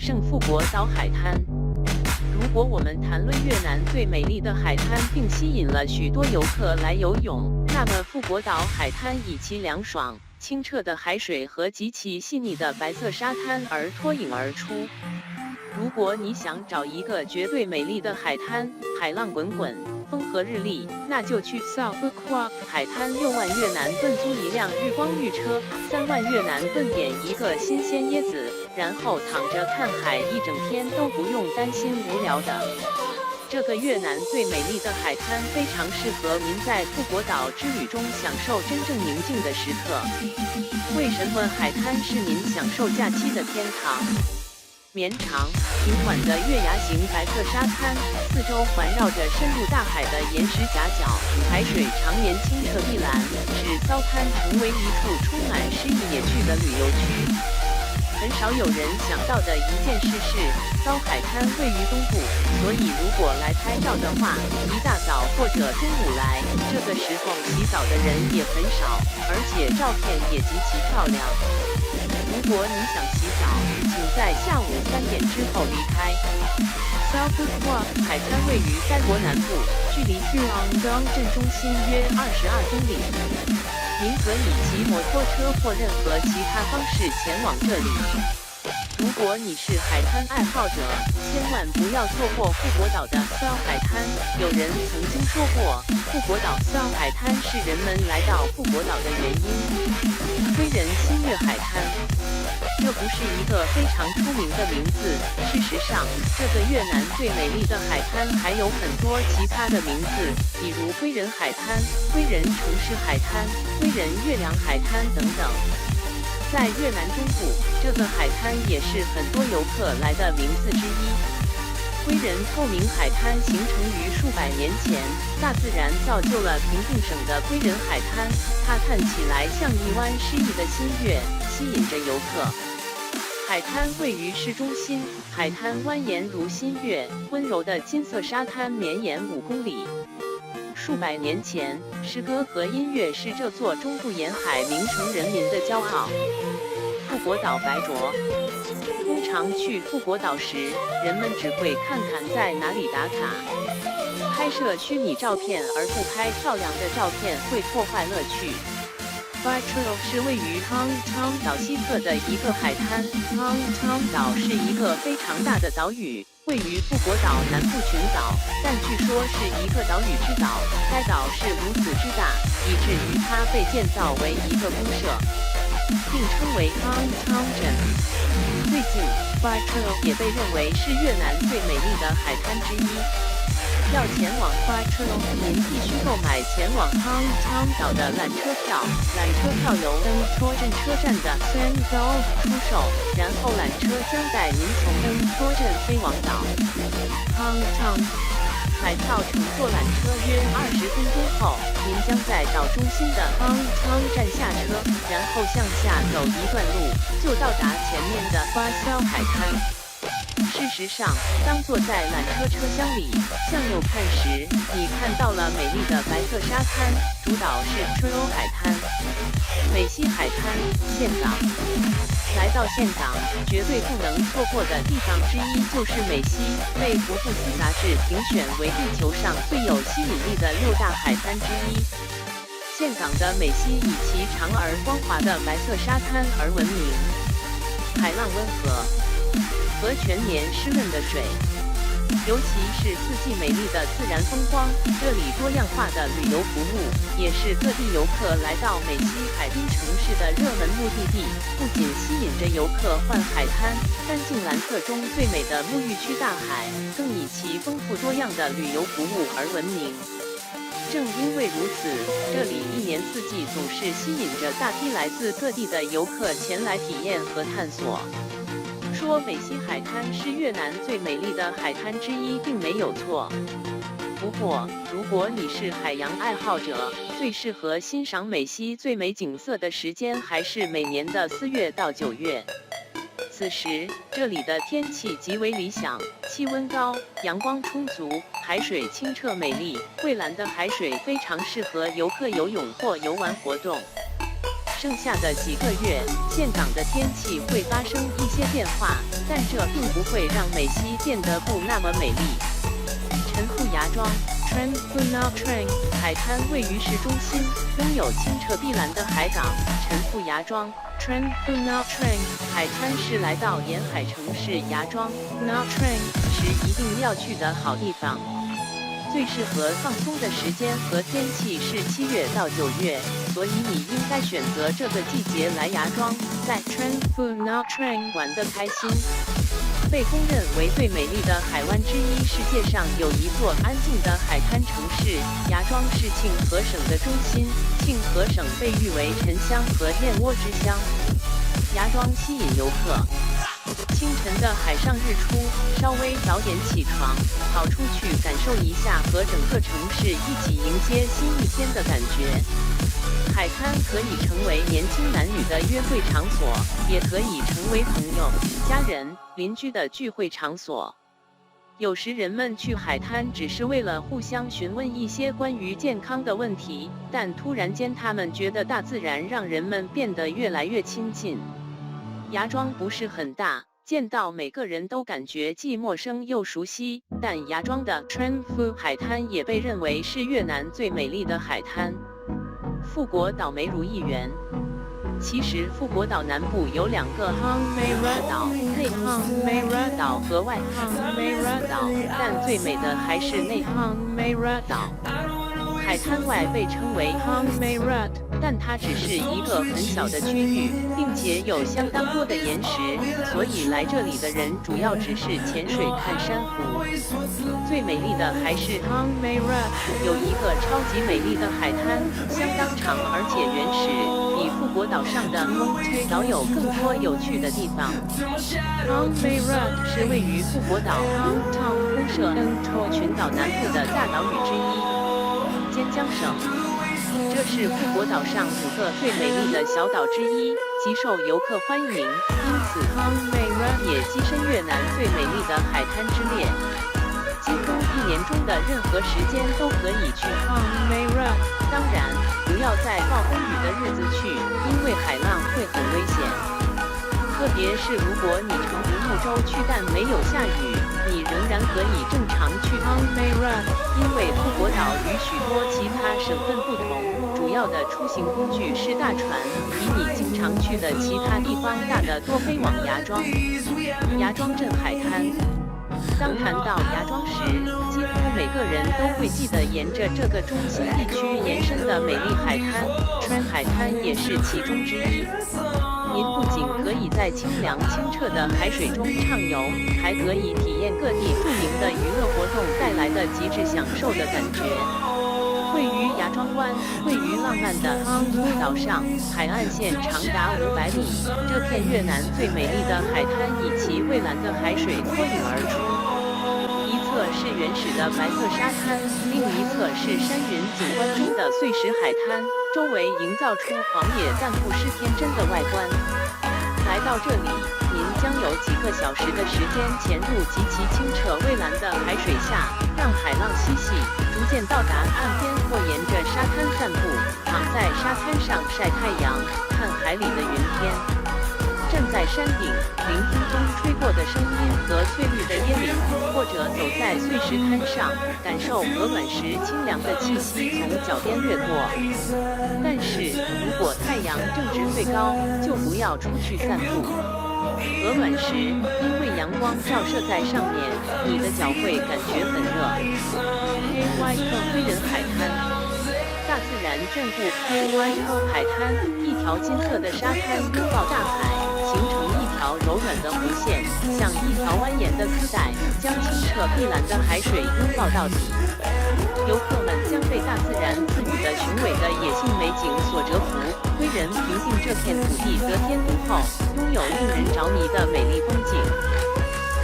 胜富国岛海滩。如果我们谈论越南最美丽的海滩，并吸引了许多游客来游泳，那么富国岛海滩以其凉爽、清澈的海水和极其细腻的白色沙滩而脱颖而出。如果你想找一个绝对美丽的海滩，海浪滚滚，风和日丽，那就去 South Phu Quoc 海滩，6万越南盾租一辆日光浴车，3万越南盾点一个新鲜椰子，然后躺着看海一整天都不用担心无聊的。这个越南最美丽的海滩非常适合您在富国岛之旅中享受真正宁静的时刻。为什么海滩是您享受假期的天堂？绵长平缓的月牙形白色沙滩，四周环绕着深入大海的岩石夹角，海水常年清澈碧蓝，使骚滩成为一处充满诗意野趣的旅游区。很少有人想到的一件事是，骚海滩位于东部，所以如果来拍照的话，一大早或者中午来，这个时候洗澡的人也很少，而且照片也极其漂亮。如果你想洗澡，请在下午3点之后离开。South Phu Quoc 海滩位于该国南部，距离 Huong Dong 镇中心约22公里。您可以骑摩托车或任何其他方式前往这里。如果你是海滩爱好者，千万不要错过富国岛的 South 海滩。有人曾经说过，富国岛 South 海滩是人们来到富国岛的原因。归人新月海滩，这不是一个非常出名的名字。事实上，这个越南最美丽的海滩还有很多其他的名字，比如归人海滩、归人城市海滩、归人月亮海滩等等。在越南中部，这个海滩也是很多游客来的名字之一。归人透明海滩形成于数百年前，大自然造就了平定省的归人海滩，它看起来像一湾诗意的新月，吸引着游客。海滩位于市中心，海滩蜿蜒如新月，温柔的金色沙滩绵延5公里。数百年前，诗歌和音乐是这座中部沿海名城人民的骄傲。富国岛白灼。通常去富国岛时，人们只会看看在哪里打卡，拍摄虚拟照片而不拍漂亮的照片会破坏乐趣。Pha Trail 是位于 Hong Thong 岛西侧的一个海滩。Hong Thong 岛是一个非常大的岛屿，位于富国岛南部群岛，但据说是一个岛屿之岛。该岛是如此之大，以至于它被建造为一个公社，并称为 Hong Thong 镇。最近 Pha Trail 也被认为是越南最美丽的海滩之一。要前往 Pha Trail， 您必须购买前往 Hong Thong 岛的缆车票。缆车票由登托镇车站的 San Golf 出售，然后缆车将带您从登托镇飞往岛 Hong Thong。买票乘坐缆车约20分钟后，您将在岛中心的 Hong Thong 站下车，然后向下走一段路，就到达前面的 Pha Sao 海滩。事实上，当坐在缆车车厢里向右看时，你看到了美丽的白色沙滩，主岛是 Trail 海滩。美西海滩，岘港。来到岘港，绝对不能错过的地方之一就是美西，被福布斯杂志评选为地球上最有吸引力的6大海滩之一。岘港的美西以其长而光滑的白色沙滩而闻名，海浪温和，和全年湿润的水，尤其是四季美丽的自然风光。这里多样化的旅游服务，也是各地游客来到美西海滨城市的热门目的地。不仅吸引着游客环海滩，干净蓝色中最美的沐浴区大海，更以其丰富多样的旅游服务而闻名。正因为如此，这里一年四季总是吸引着大批来自各地的游客前来体验和探索。说美西海滩是越南最美丽的海滩之一，并没有错。不过，如果你是海洋爱好者，最适合欣赏美西最美景色的时间还是每年的4月到9月。此时，这里的天气极为理想，气温高，阳光充足，海水清澈美丽，蔚蓝的海水非常适合游客游泳或游玩活动。剩下的几个月，岘港的天气会发生一些变化，但这并不会让美西变得不那么美丽。陈富芽庄 Tran Phu Nha Trang 海滩位于市中心，拥有清澈碧蓝的海港。陈富芽庄 Tran Phu Nha Trang 海滩是来到沿海城市芽庄 Nha Trang 时一定要去的好地方。最适合放松的时间和天气是7月到9月，所以你应该选择这个季节来芽庄，在 Tran Phu Nha Trang 玩得开心。被公认为最美丽的海湾之一，世界上有一座安静的海滩城市，芽庄是庆河省的中心。庆河省被誉为沉香和燕窝之乡。芽庄吸引游客。清晨的海上日出，稍微早点起床，跑出去感受一下和整个城市一起迎接新一天的感觉。海滩可以成为年轻男女的约会场所，也可以成为朋友、家人、邻居的聚会场所。有时人们去海滩只是为了互相询问一些关于健康的问题，但突然间他们觉得大自然让人们变得越来越亲近。芽庄不是很大，见到每个人都感觉既陌生又熟悉，但芽庄的 Tran Phu 海滩也被认为是越南最美丽的海滩。富国岛梅如一员。其实富国岛南部有2个 Hang Mera 岛，内 Hang Mera 岛和外 Hang Mera 岛，但最美的还是内 Hang Mera 岛。海滩外被称为 Hang Mera， 但它只是一个很小的区域，并且有相当多的岩石，所以来这里的人主要只是潜水看珊瑚。最美丽的还是 Hang Mera， 有一个超级美丽的海滩，相当长而且原始，比富国岛上的 Monte 岛有更多有趣的地方。Hang Mera 是位于富国岛 Hang Tom 公社 Ento 群岛南部的大岛屿之一。尖江省，这是富国岛上5个最美丽的小岛之一，极受游客欢迎，因此 Hang Mera 也跻身越南最美丽的海滩之列。几乎1年中的任何时间都可以去 Hang Mera， 当然不要在暴风雨的日子去，因为海浪会很危险。特别是如果你乘独木舟去但没有下雨，你仍然可以正常去 Hang Mera， 因为富国岛与许多其他省份不同，主要的出行工具是大船，比你经常去的其他地方大得多。飞往芽庄。芽庄镇海滩。当谈到芽庄时，几乎每个人都会记得沿着这个中心地区延伸的美丽海滩，川海滩也是其中之一。您不仅可以在清凉清澈的海水中畅游，还可以体验各地著名的娱乐活动带来的极致享受的感觉。位于芽庄湾，位于浪漫的 Hang Mu 岛上，海岸线长达500里。这片越南最美丽的海滩以其蔚蓝的海水脱颖而出。一侧是原始的白色沙滩，另一侧是山云景观中的碎石海滩，周围营造出狂野但不失天真的外观。来到这里，您将有几个小时的时间潜入极其清澈蔚蓝的海水下，让海浪嬉戏，逐渐到达岸边或沿着沙滩散步，躺在沙滩上晒太阳，看海里的云天。站在山顶，聆听风吹过的声音和翠绿的椰林，或者走在碎石滩上，感受鹅卵石清凉的气息从脚边掠过。但是，如果太阳正值最高，就不要出去散步。鹅卵石因为阳光照射在上面，你的脚会感觉很热。KYK 归人海滩。大自然眷顾 KYK 海滩，一条金色的沙滩拥抱大海，形成一条柔软的弧线，像一条蜿蜒的丝带，将清澈碧蓝的海水拥抱到底。游客们将被大自然赐予的雄伟的野性美景所折服，归人凭借这片土地得天独厚，拥有令人着迷的美丽风景。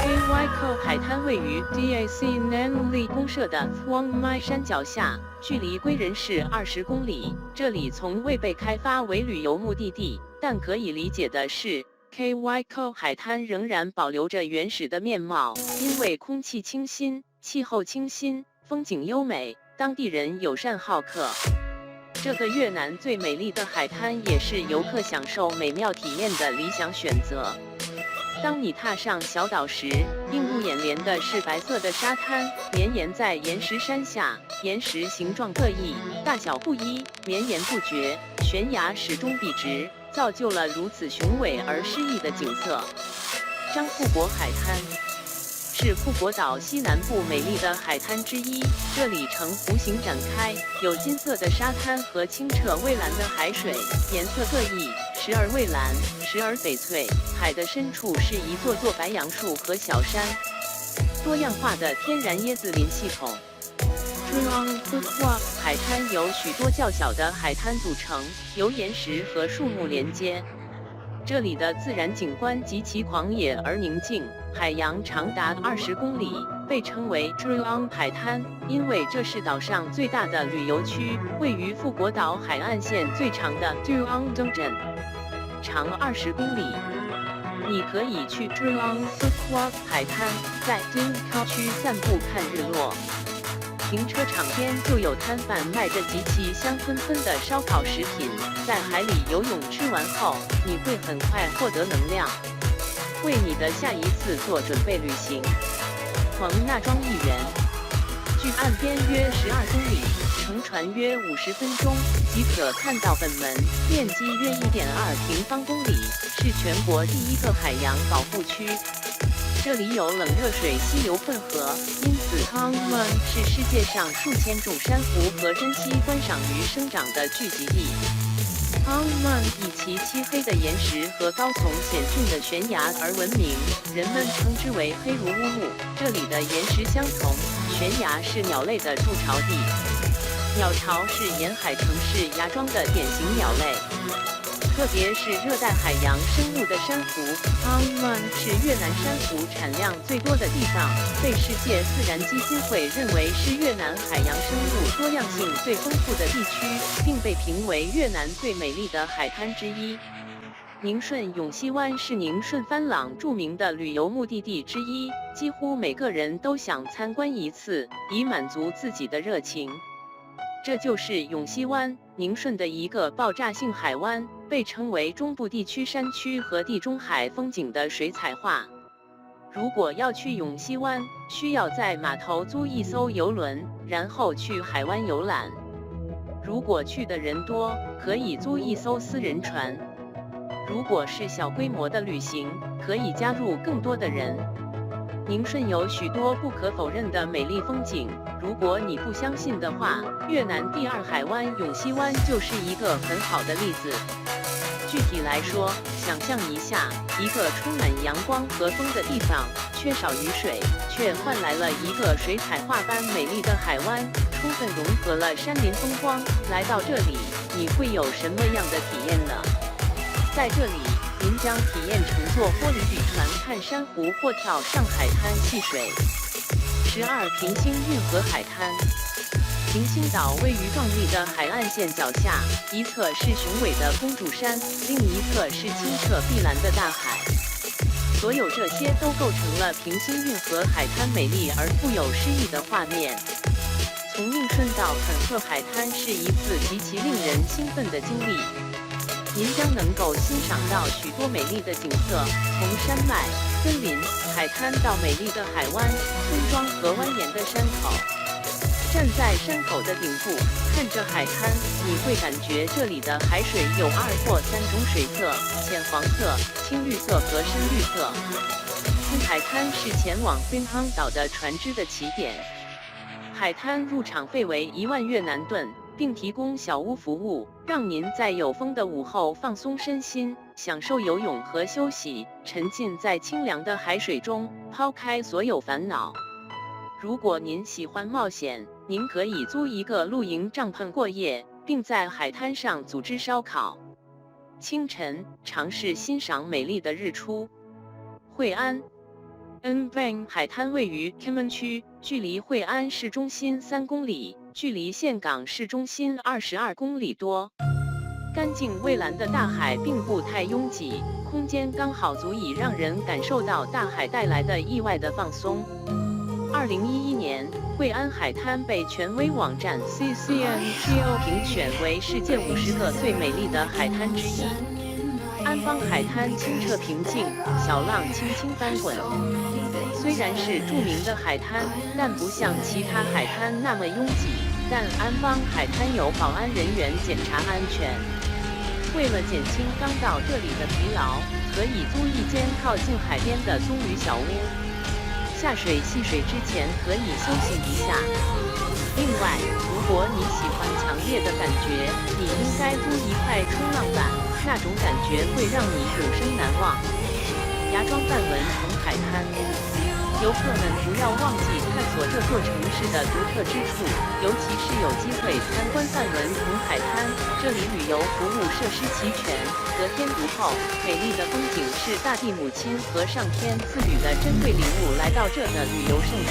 KYK 海滩位于 DAC Nam Li 公社的 Thuong Mai 山脚下，距离归仁市20公里。这里从未被开发为旅游目的地，但可以理解的是 ，KYK 海滩仍然保留着原始的面貌，因为空气清新、气候清新、风景优美，当地人友善好客。这个越南最美丽的海滩也是游客享受美妙体验的理想选择。当你踏上小岛时，映入眼帘的是白色的沙滩，绵延在岩石山下，岩石形状各异，大小不一，绵延不绝，悬崖始终笔直，造就了如此雄伟而诗意的景色。张富国海滩是富国岛西南部美丽的海滩之一，这里呈弧形展开，有金色的沙滩和清澈蔚蓝的海水，颜色各异，时而蔚蓝，时而翡翠。海的深处是一座座白杨树和小山，多样化的天然椰子林系统。海滩由许多较小的海滩组成，由岩石和树木连接。这里的自然景观极其狂野而宁静，海洋长达20公里，被称为 Truong 海滩，因为这是岛上最大的旅游区，位于富国岛海岸线最长的 Truong 中镇，长20公里。你可以去 Truong Phuoc 海滩，在 Dinh Cao 区散步看日落。停车场边就有摊贩卖着极其香喷喷的烧烤食品，在海里游泳吃完后，你会很快获得能量，为你的下一次做准备旅行。蒙纳庄一园，距岸边约12公里，乘船约50分钟即可看到本门，面积约1.2平方公里，是全国第一个海洋保护区。这里有冷热水溪流混合，因此Hang Mon是世界上数千种珊瑚和珍稀观赏鱼生长的聚集地。Hang Mon以其漆黑的岩石和高耸险峻的悬崖而闻名，人们称之为黑如乌木。这里的岩石相同，悬崖是鸟类的筑巢地。鸟巢是沿海城市芽庄的典型鸟类。特别是热带海洋生物的珊瑚 ，Hang Mon 是越南珊瑚产量最多的地方，被世界自然基金会认为是越南海洋生物多样性最丰富的地区，并被评为越南最美丽的海滩之一。宁顺永溪湾是宁顺番朗著名的旅游目的地之一，几乎每个人都想参观一次，以满足自己的热情。这就是永溪湾，宁顺的一个爆炸性海湾，被称为中部地区山区和地中海风景的水彩画。如果要去永溪湾，需要在码头租一艘游轮，然后去海湾游览。如果去的人多，可以租一艘私人船。如果是小规模的旅行，可以加入更多的人。宁顺有许多不可否认的美丽风景，如果你不相信的话，越南第二海湾永溪湾就是一个很好的例子。具体来说，想象一下，一个充满阳光和风的地方，缺少雨水，却换来了一个水彩画般美丽的海湾，充分融合了山林风光。来到这里，你会有什么样的体验呢？在这里，您将体验乘坐玻璃底船看珊瑚或跳上海滩戏水。12平星运河海滩，平星岛位于壮丽的海岸线脚下，一侧是雄伟的公主山，另一侧是清澈碧蓝的大海。所有这些都构成了平星运河海滩美丽而富有诗意的画面。从宁顺到肯鹤海滩是一次极其令人兴奋的经历。您将能够欣赏到许多美丽的景色，从山脉、森林、海滩到美丽的海湾、村庄和蜿蜒的山口。站在山口的顶部，看着海滩，你会感觉这里的海水有2或3种水色：浅黄色、青绿色和深绿色。海滩是前往槟康岛的船只的起点。海滩入场费为1万越南盾。并提供小屋服务，让您在有风的午后放松身心，享受游泳和休息，沉浸在清凉的海水中，抛开所有烦恼。如果您喜欢冒险，您可以租一个露营帐篷过夜，并在海滩上组织烧烤。清晨，尝试欣赏美丽的日出。惠安An Bang 海滩位于 Kim An 区，距离惠安市中心3公里。距离岘港市中心22公里多。干净蔚蓝的大海并不太拥挤，空间刚好足以让人感受到大海带来的意外的放松。2011年，惠安海滩被权威网站 CCNGO 评选为世界50个最美丽的海滩之一。安邦海滩清澈平静，小浪轻轻翻滚。虽然是著名的海滩，但不像其他海滩那么拥挤。但安邦海滩有保安人员检查安全。为了减轻刚到这里的疲劳，可以租一间靠近海边的棕榈小屋。下水戏水之前可以休息一下。另外，如果你喜欢强烈的感觉，你应该租一块冲浪板，那种感觉会让你永生难忘。芽庄范文同海滩，游客们不要忘记探索这座城市的独特之处，尤其是有机会参观范文同海滩，这里旅游服务设施齐全，得天独厚，美丽的风景是大地母亲和上天赐予的珍贵礼物。来到这的旅游胜地。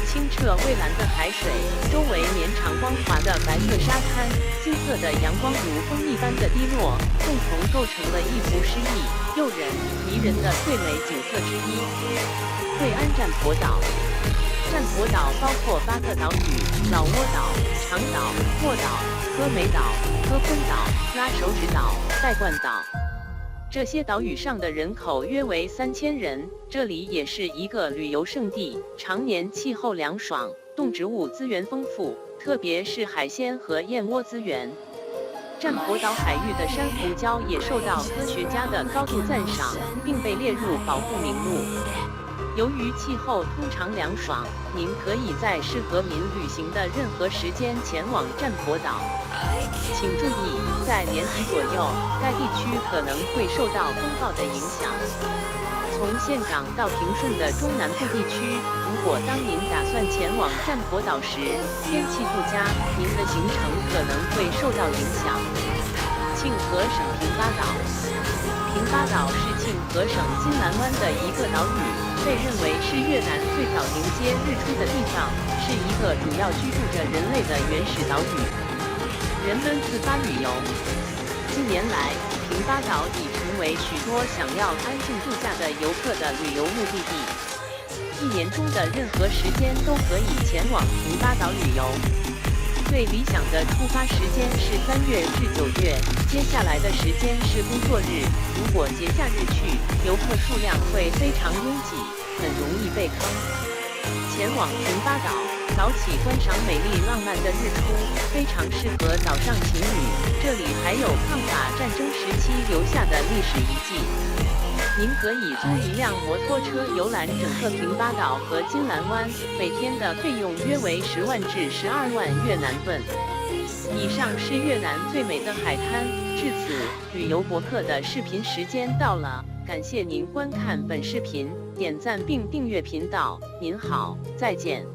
清澈蔚蓝的海水，周围绵长光滑的白色沙滩，金色的阳光如蜂蜜般的滴落，共同构成了一幅诗意、诱人、迷人的最美景色之一。惠安占婆岛，占婆岛包括8个岛屿：老挝岛、长岛、莫岛、科美岛、科昆岛、拉手指岛、代冠岛。这些岛屿上的人口约为3000人，这里也是一个旅游胜地，常年气候凉爽，动植物资源丰富，特别是海鲜和燕窝资源。占婆岛海域的珊瑚礁也受到科学家的高度赞赏，并被列入保护名录。由于气候通常凉爽，您可以在适合您旅行的任何时间前往占婆岛。请注意，在年底左右，该地区可能会受到风暴的影响。从岘港到平顺的中南部地区，如果当您打算前往占婆岛时，天气不佳，您的行程可能会受到影响。庆和省平巴岛，平巴岛是庆和省金兰湾的一个岛屿，被认为是越南最早迎接日出的地方，是一个主要居住着人类的原始岛屿。人们自发旅游。近年来，平巴岛已成为许多想要安静度假的游客的旅游目的地。一年中的任何时间都可以前往平巴岛旅游。最理想的出发时间是3月至9月，接下来的时间是工作日。如果节假日去，游客数量会非常拥挤，很容易被坑。前往平巴岛，早起观赏美丽浪漫的日出，非常适合岛上情侣。这里还有抗法战争时期留下的历史遗迹。您可以租一辆摩托车游览整个平巴岛和金兰湾，每天的费用约为10万至12万越南盾。以上是越南最美的海滩。至此，旅游博客的视频时间到了，感谢您观看本视频，点赞并订阅频道。您好，再见。